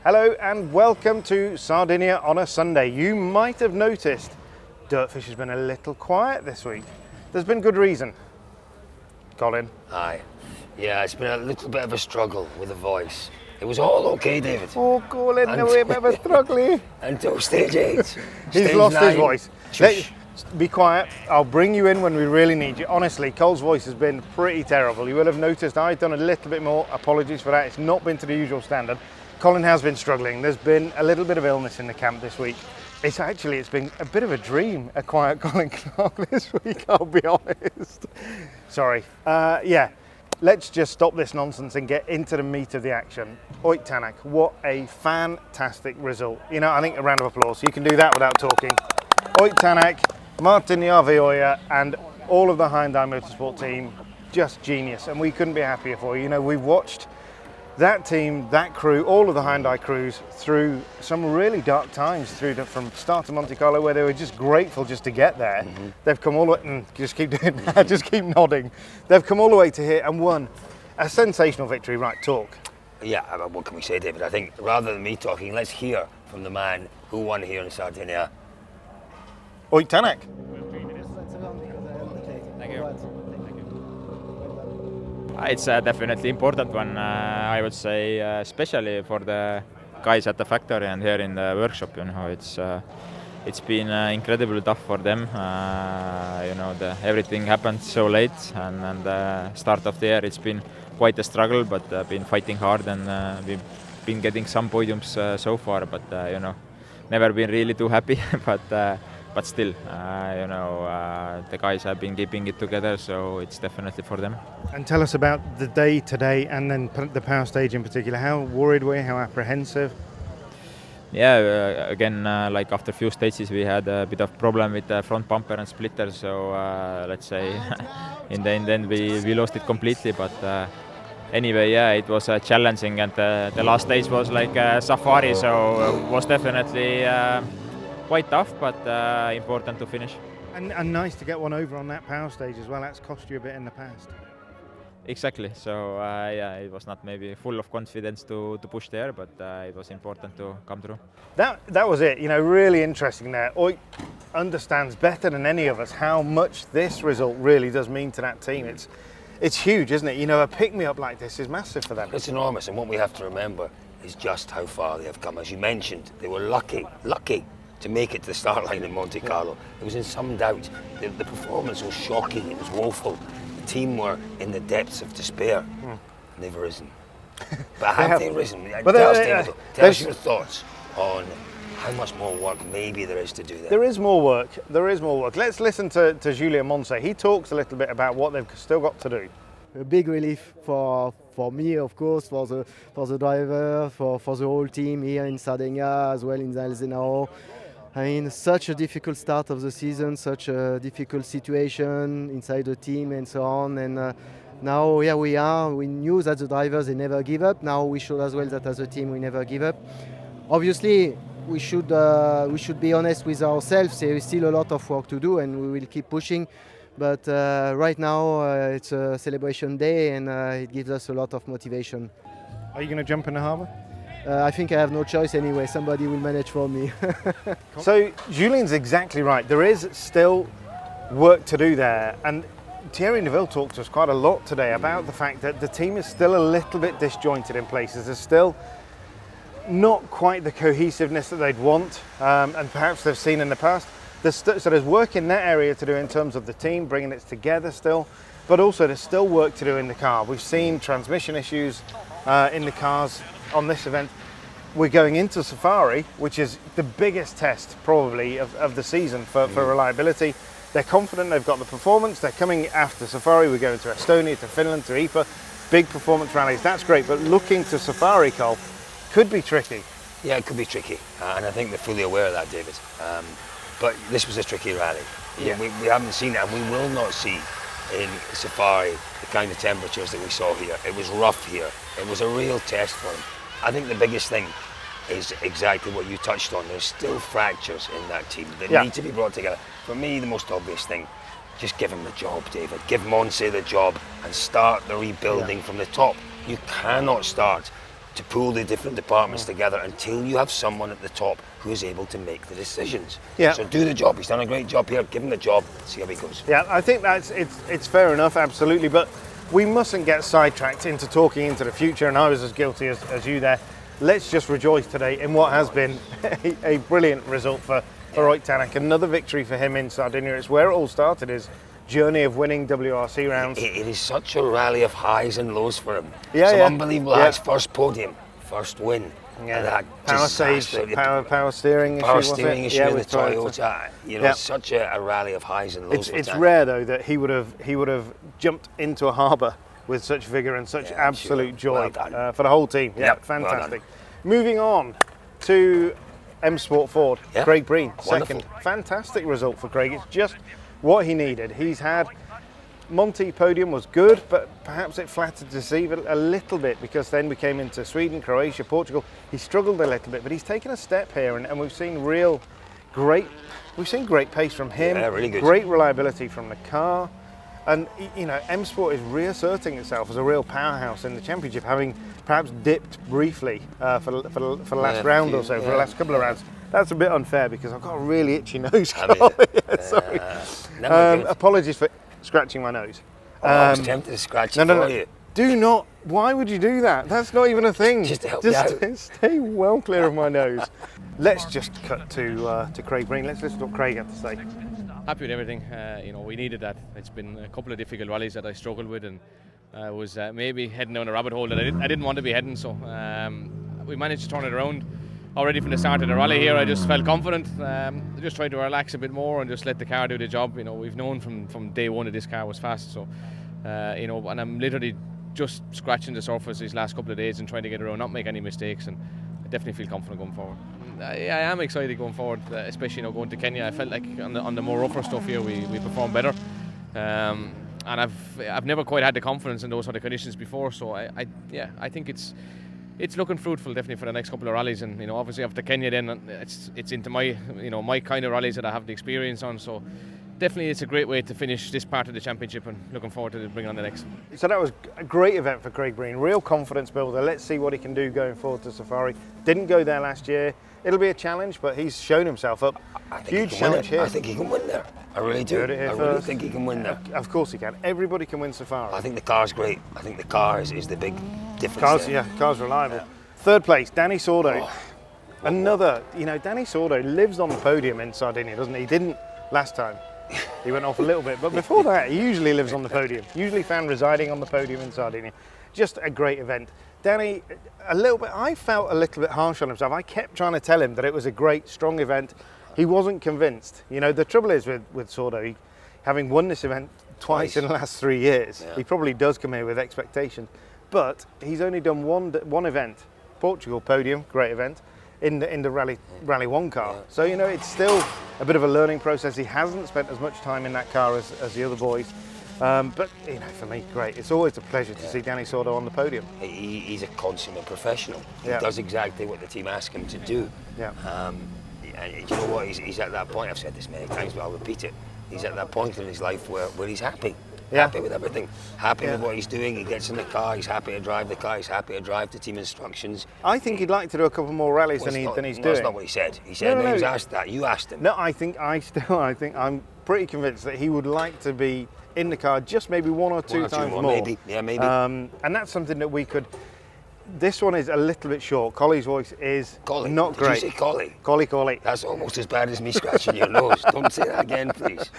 Hello and welcome to Sardinia on a Sunday. You might have noticed Dirtfish has been a little quiet this week. There's been good reason. Colin? Aye. Yeah, it's been a little bit of a struggle with the voice. It was all okay, David. Oh, Colin, no way, bit of a struggle. Until stage 8. He's lost his voice. Be quiet. I'll bring you in when we really need you. Honestly, Cole's voice has been pretty terrible. You will have noticed I've done a little bit more. Apologies for that. It's not been to the usual standard. Colin has been struggling. There's been a little bit of illness in the camp this week. It's been a bit of a dream, a quiet Colin Clark this week, I'll be honest. Sorry. Let's just stop this nonsense and get into the meat of the action. Oit Tanak, what a fantastic result. You know, I think a round of applause. You can do that without talking. Oit Tanak, Martin Jarveoja and all of the Hyundai Motorsport team, just genius. And we couldn't be happier for you. You know, we've watched that team, that crew, all of the Hyundai crews through some really dark times from start to Monte Carlo where they were just grateful just to get there. Mm-hmm. They've come all the way, just keep doing that, just keep nodding. They've come all the way to here and won a sensational victory. Right, talk. Yeah, what can we say, David? I think rather than me talking, let's hear from the man who won here in Sardinia. Oit Tanak. Thank you. It's definitely important one, I would say, especially for the guys at the factory and here in the workshop. You know, it's been incredibly tough for them. Everything happened so late, and the start of the year it's been quite a struggle. But been fighting hard, and we've been getting some podiums so far. But never been really too happy. But still, the guys have been keeping it together, so it's definitely for them. And tell us about the day today and then the power stage in particular. How worried were you? How apprehensive? Yeah, again, like after a few stages, we had a bit of problem with the front bumper and splitter. So let's say, in the end, we lost it completely. But anyway, yeah, it was challenging, and the last stage was like a safari, so it was definitely quite tough, but important to finish. And nice to get one over on that power stage as well. That's cost you a bit in the past. Exactly. So it was not maybe full of confidence to push there, but it was important to come through. That was it. You know, really interesting there. Oit understands better than any of us how much this result really does mean to that team. It's huge, isn't it? You know, a pick-me-up like this is massive for them. It's enormous, and what we have to remember is just how far they have come. As you mentioned, they were lucky to make it to the start line in Monte Carlo. It was in some doubt. The performance was shocking, it was woeful. The team were in the depths of despair. They've risen. But have they risen? Tell us your thoughts on how much more work maybe there is to do there. There is more work. Let's listen to Julien Ingrassia. He talks a little bit about what they've still got to do. A big relief for me, of course, for the driver, for the whole team here in Sardinia, as well in Alzenao. I mean, such a difficult start of the season, such a difficult situation inside the team and so on. And now here we are. We knew that the drivers, they never give up. Now we showed as well that as a team we never give up. Obviously, we should be honest with ourselves. There is still a lot of work to do, and we will keep pushing. But right now it's a celebration day, and it gives us a lot of motivation. Are you going to jump in the harbour? I think I have no choice anyway. Somebody will manage for me. So Julien's exactly right. There is still work to do there. And Thierry Neuville talked to us quite a lot today about the fact that the team is still a little bit disjointed in places. There's still not quite the cohesiveness that they'd want, and perhaps they've seen in the past. So there's work in that area to do in terms of the team, bringing it together still. But also there's still work to do in the car. We've seen transmission issues in the cars on this event. We're going into Safari, which is the biggest test probably of the season for reliability. They're confident they've got the performance. They're coming after Safari. We're going to Estonia, to Finland, to IPA. Big performance rallies, that's great. But looking to Safari, Cole, could be tricky. Yeah, it could be tricky. And I think they're fully aware of that, David. But this was a tricky rally. Yeah. We haven't seen it, and we will not see in Safari the kind of temperatures that we saw here. It was rough here. It was a real test for them. I think the biggest thing is exactly what you touched on. There's still fractures in that team that need to be brought together. For me, the most obvious thing, just give him the job, David. Give Monse the job and start the rebuilding from the top. You cannot start to pull the different departments together until you have someone at the top who is able to make the decisions. Yeah. So do the job. He's done a great job here. Give him the job. See how he goes. Yeah, I think it's fair enough, absolutely. But we mustn't get sidetracked into talking into the future, and I was as guilty as you there. Let's just rejoice today in what has been a brilliant result for Roy Tanak. Another victory for him in Sardinia. It's where it all started, his journey of winning WRC rounds. It is such a rally of highs and lows for him. Yeah, Some yeah. unbelievable highs. First podium, first win. Yeah. And that Power disaster. saves, power steering Power issue, steering was it? issue Yeah, in the with Toyota. Toyota. You know, Yeah. such a rally of highs and lows. It's for Tanak. rare though that he would have jumped into a harbour with such vigour and such Yeah, absolute sure. joy Well done. for the whole team. Yeah, Yep, fantastic. well Moving on to M Sport Ford, Yeah. Craig Breen, Wonderful. second. Fantastic result for Craig. It's just what he needed. He's had Monte podium was good, but perhaps it flattered to deceive a little bit, because then we came into Sweden, Croatia, Portugal. He struggled a little bit, but he's taken a step here, and we've seen great pace from him. Yeah, really good. Great reliability from the car, and you know, M Sport is reasserting itself as a real powerhouse in the championship, having perhaps dipped briefly for the last round or so, for the last couple of rounds. That's a bit unfair because I've got a really itchy nose. Sorry. Apologies for scratching my nose. I was tempted to scratch it for you. Do not. Why would you do that? That's not even a thing. Just to help you out. Stay well clear of my nose. Let's just cut to Craig Breen. Let's listen to what Craig had to say. Happy with everything. You know, we needed that. It's been a couple of difficult rallies that I struggled with, and I was maybe heading down a rabbit hole that I didn't want to be heading. So we managed to turn it around. Already from the start of the rally here, I just felt confident. I just tried to relax a bit more and just let the car do the job. You know, we've known from day one that this car was fast. So you know, and I'm literally just scratching the surface these last couple of days and trying to get around, not make any mistakes, and I definitely feel confident going forward. I am excited going forward, especially, you know, going to Kenya. I felt like on the more rougher stuff here we performed better, and I've never quite had the confidence in those sort of conditions before. So I think it's looking fruitful definitely for the next couple of rallies, and you know, obviously after Kenya then it's into my kind of rallies that I have the experience on. So definitely it's a great way to finish this part of the championship, and looking forward to bringing on the next. So that was a great event for Craig Breen, real confidence builder. Let's see what he can do going forward to Safari. Didn't go there last year. It'll be a challenge, but he's shown himself up. Huge challenge here. I think he can win there. I really do. I really think he can win there. Of course he can. Everybody can win Safari. I think the car's great. I think the car is the big difference there. Car's reliable. Third place, Dani Sordo. Another, you know, Dani Sordo lives on the podium in Sardinia, doesn't he? He didn't last time. He went off a little bit, but before that, he usually lives on the podium. Usually found residing on the podium in Sardinia. Just a great event. Dani, I felt a little bit harsh on himself. I kept trying to tell him that it was a great, strong event. He wasn't convinced. You know, the trouble is with Sordo, having won this event twice in the last 3 years, he probably does come here with expectations. But he's only done one event, Portugal podium, great event, in the Rally 1 car. Yeah. So, you know, it's still a bit of a learning process. He hasn't spent as much time in that car as the other boys. But, you know, for me, great. It's always a pleasure to see Dani Sordo on the podium. He's a consummate professional. He does exactly what the team ask him to do. Yeah. And you know what? He's at that point. I've said this many times, but I'll repeat it. He's at that point in his life where he's happy. Happy with everything. Happy with what he's doing. He gets in the car. He's happy to drive the car. He's happy to drive the team instructions. I think he'd like to do a couple more rallies than he's doing. That's not what he said. He said he was asked that. You asked him. No, I think I'm pretty convinced that he would like to be in the car just maybe one or two times more. Maybe. Yeah, maybe. And that's something that we could. This one is a little bit short. Collie's voice is not great. Did you say Collie? Collie. That's almost as bad as me scratching your nose. Don't say that again, please.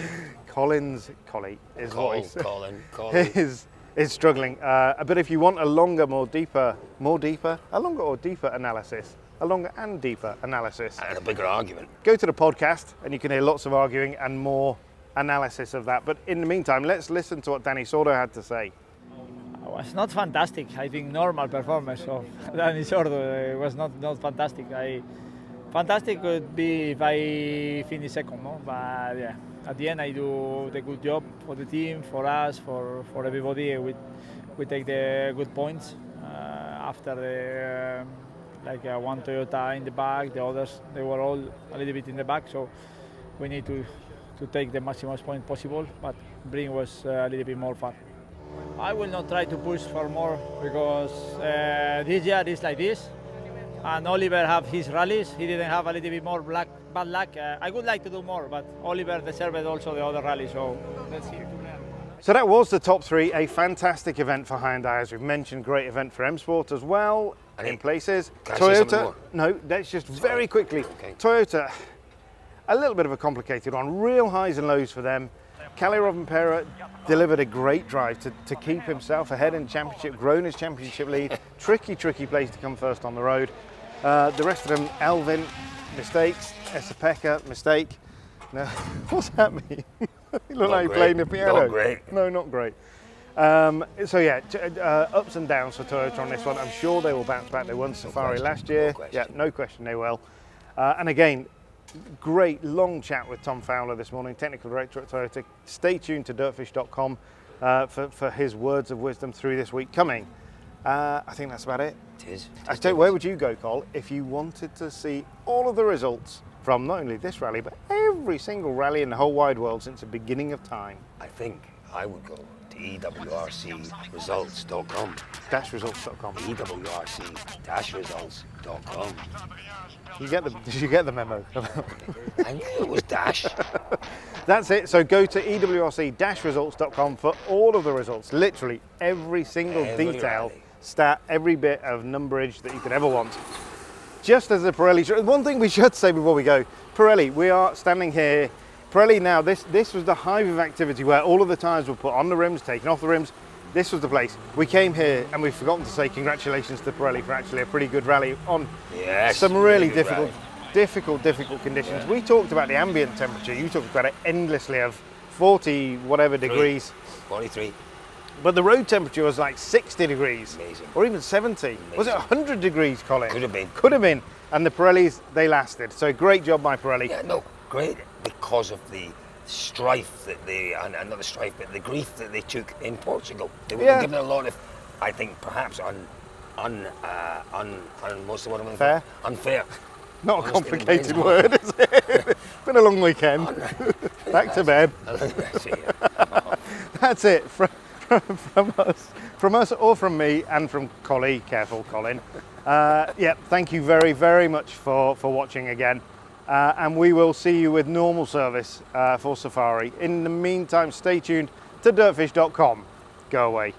Collie, his voice Colin. is struggling. But if you want a longer or deeper analysis, And a bigger argument. go to the podcast and you can hear lots of arguing and more analysis of that. But in the meantime, let's listen to what Dani Sordo had to say. Was not fantastic. I think normal performance of Dani Sordo was not fantastic. Fantastic could be if I finish second, no? But yeah, at the end I do the good job for the team, for us, for everybody. We take the good points after the one Toyota in the back. The others, they were all a little bit in the back, so we need to take the maximum point possible. But Breen was a little bit more far. I will not try to push for more because this year is like this. And Oliver have his rallies. He didn't have a little bit more bad luck. I would like to do more, but Oliver deserved also the other rally. So let's see. So that was the top three, a fantastic event for Hyundai, as we've mentioned, great event for M Sport as well, in places. Can I say something Toyota, more? no, that's just very quickly. Okay. Toyota, a little bit of a complicated one, real highs and lows for them. Kalle Rovanperä delivered a great drive to keep himself ahead in the championship, grown his championship lead. Tricky place to come first on the road. The rest of them, Elvin, mistakes, Esa-Pekka, mistake. No, what's that mean? You look like you're playing the piano. Not great. No, not great. So yeah, ups and downs for Toyota on this one. I'm sure they will bounce back. They won Safari last year. Yeah, no question they will. And again, great long chat with Tom Fowler this morning, technical director at Toyota. Stay tuned to dirtfish.com for his words of wisdom through this week coming. I think that's about it. It is. I tell you, where would you go, Col, if you wanted to see all of the results from not only this rally, but every single rally in the whole wide world since the beginning of time? I think I would go to EWRCresults.com. Results.com. EWRC-results.com. Did you get the memo? I knew it was dash. That's it. So go to EWRC-results.com for all of the results. Literally every single detail, rally. stat, every bit of numberage that you could ever want. Just as the Pirelli. One thing we should say before we go, Pirelli, we are standing here. Pirelli now, this was the hive of activity where all of the tyres were put on the rims, taken off the rims. This was the place. We came here and we've forgotten to say congratulations to Pirelli for actually a pretty good rally on some really difficult conditions. Yeah. We talked about the ambient temperature. You talked about it endlessly of 40 whatever degrees. 43. But the road temperature was like 60 degrees. Amazing. Or even 70. Amazing. Was it 100 degrees, Colin? Could have been. Could have been. And the Pirellis, they lasted. So great job by Pirelli. Yeah, no, great because of the strife that they, and not the strife, but the grief that they took in Portugal. They were given a lot of, I think, perhaps what's the word I'm looking for? Fair? Unfair. Not a complicated word, is it? Been a long weekend. Back to bed. That's it from us or from me and from Collie. Careful, Colin. Yeah, thank you very, very much for watching again. And we will see you with normal service for Safari. In the meantime, stay tuned to dirtfish.com. Go away.